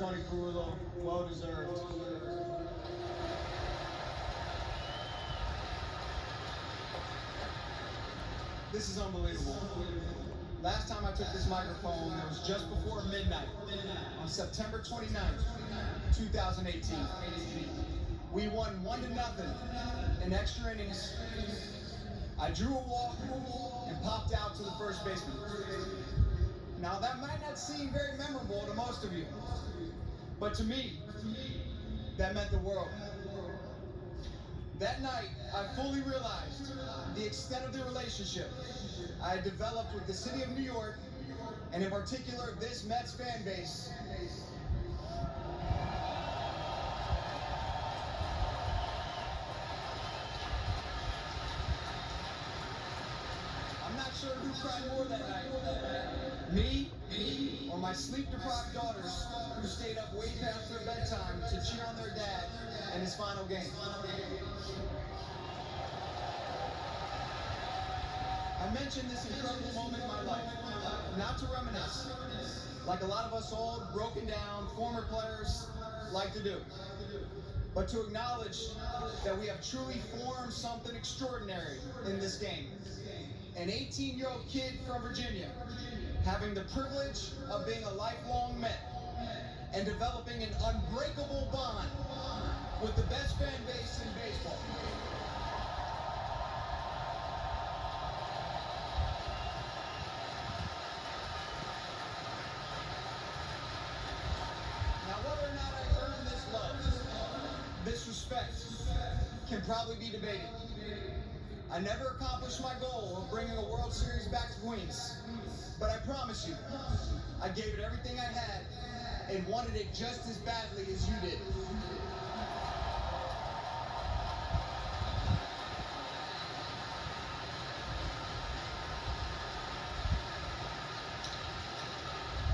Tony Carullo, well deserved. This is unbelievable. Last time I took this microphone, it was just before midnight on September 29th, 2018. We won 1-0 in extra innings. I drew a walk and popped out to the first baseman. Now that might not seem very memorable to most of you, but to me, that meant the world. That night, I fully realized the extent of the relationship I had developed with the city of New York, and in particular, this Mets fan base. I'm not sure who cried more that night, me or my sleep-deprived daughters who stayed up way past their bedtime to cheer on their dad in his final game. I mentioned this incredible moment in my life, not to reminisce, like a lot of us old, broken down, former players like to do, but to acknowledge that we have truly formed something extraordinary in this game. An 18-year-old kid from Virginia, having the privilege of being a lifelong Met and developing an unbreakable bond with the best fan base in baseball. Now, whether or not I earned this love, this respect, can probably be debated. I never accomplished my goal of bringing a World Series back to Queens, but I promise you, I gave it everything I had and wanted it just as badly as you did.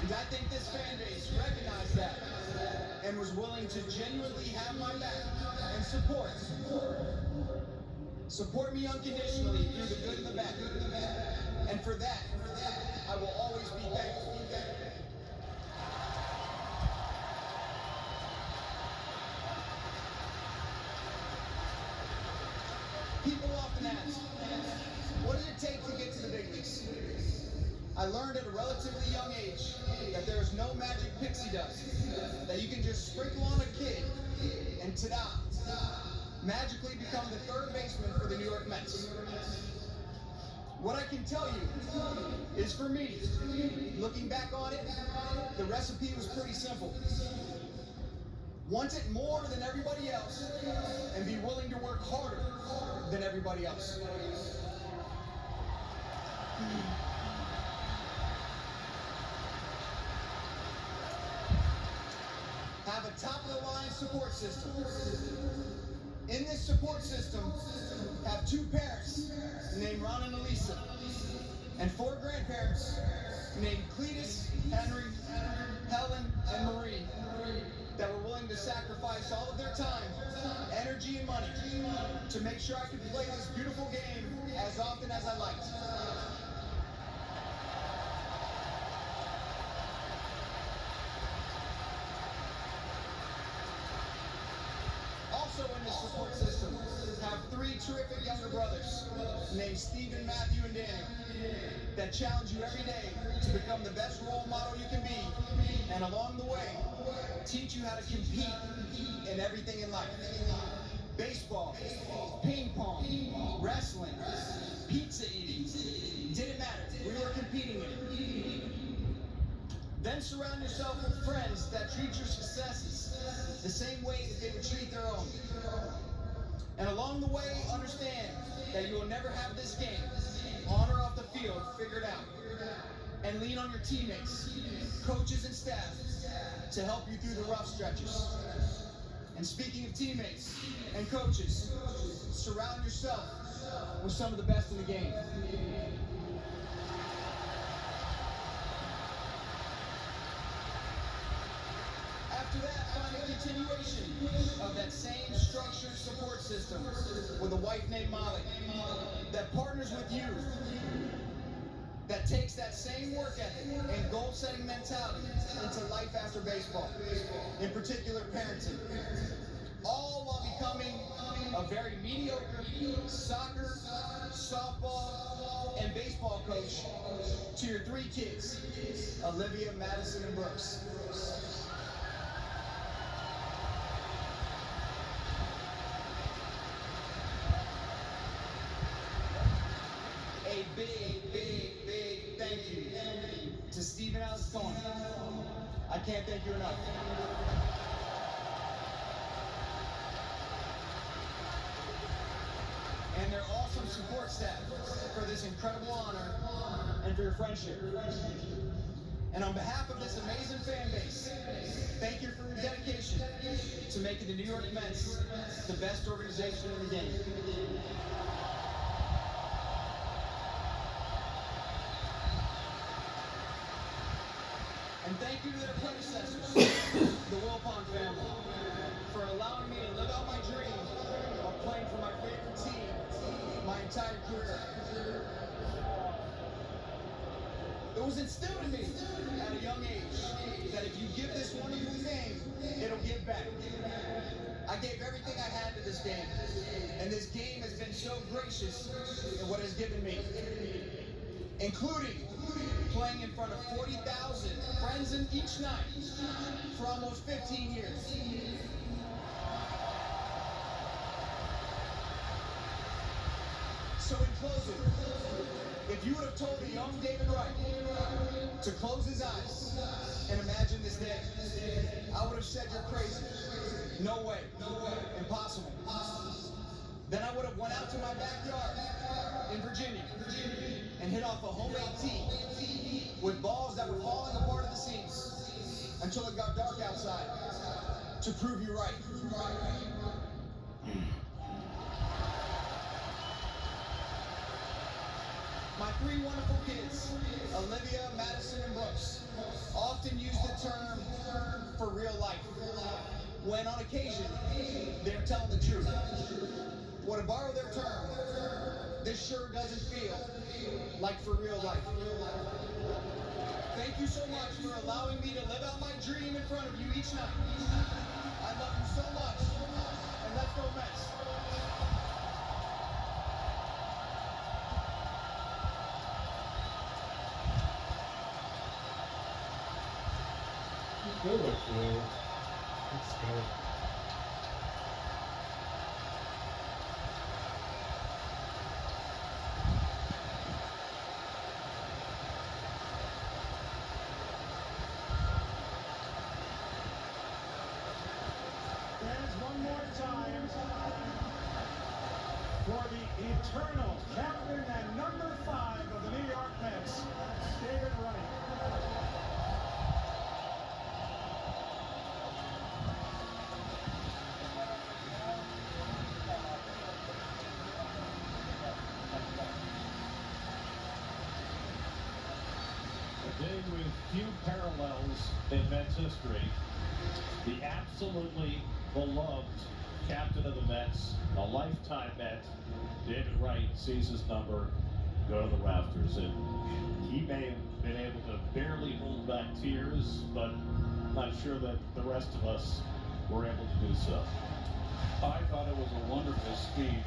And I think this fan base recognized that and was willing to genuinely have my back and support me unconditionally through the good and the bad. And for that, I will always be thankful. People often ask, what does it take to get to the big leagues? I learned at a relatively young age that there is no magic pixie dust that you can just sprinkle on a kid and ta-da, magically become the third baseman for the New York Mets. What I can tell you is, for me, looking back on it, the recipe was pretty simple. Want it more than everybody else and be willing to work harder than everybody else. Have a top-of-the-line support system. In this support system, have 2 parents named Ron and Elisa, and 4 grandparents named Cletus, Henry, Helen, and Marie, that were willing to sacrifice all of their time, energy, and money to make sure I could play this beautiful game as often as I liked. Also in this support system, have 3 terrific younger brothers named Stephen, Matthew, and Daniel that challenge you every day to become the best role model you can be, and along the way, teach you how to compete in everything in life. Baseball, ping pong, wrestling, pizza eating, didn't matter, we were competing in it. Then surround yourself with friends that treat your successes the same way that they would treat their own. And along the way, understand that you will never have this game, on or off the field, figured out. And lean on your teammates, coaches, and staff to help you through the rough stretches. And speaking of teammates and coaches, surround yourself with some of the best in the game. After that, find a continuation of that same structured support system with a wife named Molly that partners with you, that takes that same work ethic and goal-setting mentality into life after baseball. in particular parenting, all while becoming a very mediocre soccer, softball, and baseball coach to your 3 kids, Olivia, Madison, and Brooks. A big thank you to Stephen Alistone. I can't thank you enough. And their awesome support staff for this incredible honor and for your friendship. And on behalf of this amazing fan base, thank you for your dedication to making the New York Mets the best organization in the game. And thank you to their predecessors, the Wilpon family, for allowing me to live out my dream of playing for my favorite team my entire career. It was instilled in me at a young age that if you give this wonderful game, it'll give back. I gave everything I had to this game, and this game has been so gracious in what it's given me, including playing in front of 40,000 friends in each night for almost 15 years. So in closing, if you would have told a young David Wright to close his eyes and imagine this day, I would have said you're crazy. No way, impossible. Then I would have went out to my backyard in Virginia and hit off a homemade tee with balls that were falling apart at the seams until it got dark outside to prove you right. My 3 wonderful kids, Olivia, Madison, and Brooks, often use the term for real life, when on occasion, they're telling the truth. Well, to borrow their term, this sure doesn't feel like for real life. Thank you so much for allowing me to live out my dream in front of you each night. I love you so much, and let's go Mets. Good, Lou. Let's go. Fans, one more time for the eternal captain and number 5 of the New York Mets, David Wright. A day with few parallels in Mets history. The absolutely beloved captain of the Mets, a lifetime Met, David Wright, sees his number go to the rafters. And he may have been able to barely hold back tears, but I'm not sure that the rest of us were able to do so. I thought it was a wonderful speech.